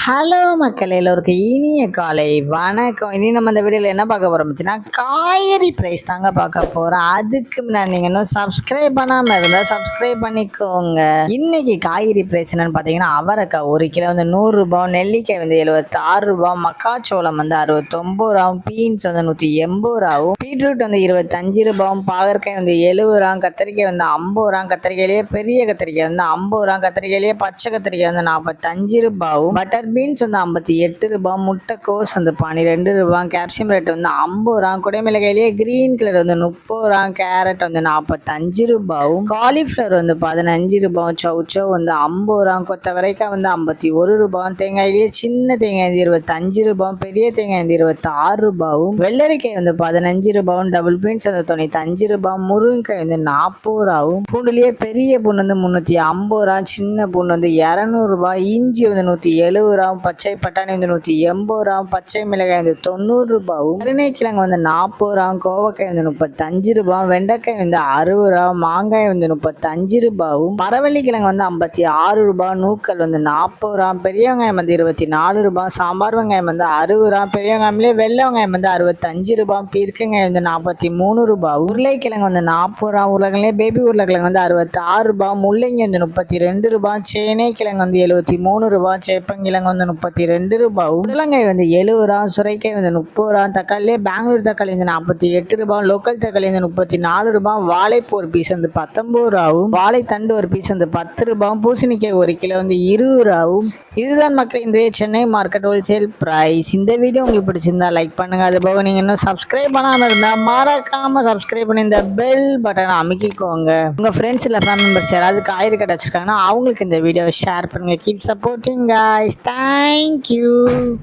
Hello மக்கள் எல்லோருக்கும் இனிய காலை வணக்கம். இனி நம்ம இந்த வீடியோவில் என்ன பார்க்க போகிறோம் அப்படின்னா காய்கறி ப்ரைஸ் தாங்க பார்க்க போகிறோம். அதுக்கு முன்னாடி நீங்கள் இன்னும் சப்ஸ்கிரைப் பண்ணாமல் இருந்தால் சப்ஸ்கிரைப் பண்ணிக்கோங்க. இன்னைக்கு காய்கறி ப்ரைஸ் என்னன்னு பார்த்தீங்கன்னா அவரைக்காய் 1 கிலோ வந்து 100 ரூபாய், நெல்லிக்காய் வந்து 76 ரூபாய், மக்காச்சோளம் வந்து 69 ரூபாய், பீன்ஸ் வந்து 180 ரூபாயும், பீட்ரூட் வந்து 25 ரூபாயும், பாகற்காய் வந்து 70 ரூபாய், கத்திரிக்காய் வந்து 50 ரூபாய், கத்திரிக்காயிலேயே பெரிய கத்திரிக்காய் வந்து 50 ரூபாய், கத்திரிக்காயிலேயே பச்சை கத்திரிக்காய் வந்து 45 ரூபாயும், பட்டர் பீன்ஸ் வந்து 58 ரூபாய், முட்டைக்கோஸ் வந்து 12 ரூபாய், கேப்சியம் ரேட் வந்து 50 ரூபாய், குடைமிளகாயிலேயே கிரீன் கலர் வந்து 30 ரூபாய், கேரட் வந்து 45 ரூபாயும், காலிஃப்ளவர் வந்து 15 ரூபாய், சௌச்சோ வந்து 50 ரூபாய், கொத்தவரைக்காய் வந்து 51 ரூபாய், தேங்காயிலேயே சின்ன தேங்காய் வந்து 25 ரூபாய், பெரிய தேங்காய் வந்து 26 ரூபாயும், வெள்ளரிக்காய் வந்து 15 ரூபாயும், டபுள் பீன்ஸ் வந்து 95 ரூபாய், முருங்கைக்காய் வந்து 40 ரூபாயும், பூண்டுலேயே பெரிய பூண்டு வந்து 350 ரூபாய், சின்ன பூண்டு வந்து 200 ரூபாய், இஞ்சி வந்து 170 ரூபாய், பச்சை பட்டாணி வந்து 180 ரூபாய், பச்சை மிளகாய் வந்து 90 ரூபாயும், கருணைக்கிழங்கு வந்து 40 ரூபாய், கோவக்காய் வந்து 35 ரூபாய், வெண்டைக்காய் வந்து 60 ரூபாய், மாங்காய் வந்து 35 ரூபாயும், மரவள்ளி கிழங்கு வந்து 56 ரூபாய், நூக்கல் வந்து 40 ரூபாய், பெரிய வெங்காயம் வந்து 24 ரூபாய், சாம்பார் வெங்காயம் வந்து 60 ரூபாய், பெரிய வெங்காயம்லேயே வெள்ளை வெங்காயம் வந்து 65 ரூபாய், பீர்க்கங்காய் வந்து 43 ரூபாய், உருளைக்கிழங்கு வந்து 40 ரூபாய், உருளைக்கிழங்கு பேபி உருளைக்கிழங்கு வந்து 66 ரூபாய், முள்ளங்கி வந்து 32 ரூபாய், சேனை கிழங்கு வந்து 73 ரூபாய், சேப்பங்கிழங்கு வந்து 32 ரூபாய், உருளங்காய் வந்து 70 ரூபாய், சுரைக்காய் வந்து 30 ரூபாய், தக்காளியே பெங்களூர் தக்காளி வந்து 48 ரூபாய், லோக்கல் தக்காளி வந்து 34 ரூபாய், வாழைப்பூ ஒரு பீஸ் வந்து 19 ரூபாயும், வாழைத்தண்டு ஒரு பீஸ் வந்து 10 ரூபாய், பூசணிக்காய் 1 கிலோ வந்து 20 ரூபாயும். இதுதான் மக்கள் இன்றைய சென்னை மார்க்கெட் ஹோல்சேல் பிரைஸ். இந்த வீடியோ உங்களுக்கு பிடிச்சிருந்தா லைக் பண்ணுங்க. அது போக நீங்க இன்னும் சப்ஸ்கிரைப் பண்ணாம இருந்தா மறக்காம சப்ஸ்கிரைப் பண்ணி இந்த பெல் பட்டனை அமைக்கிக்கோங்க. உங்க ஃப்ரெண்ட்ஸ் இல்ல ஃபேமிலி மெம்பர்ஸ் யாராவது காய்கறி கடை வச்சிருக்காங்கன்னா அவங்களுக்கு இந்த வீடியோ ஷேர் பண்ணுங்க. Keep supporting guys. Thank you.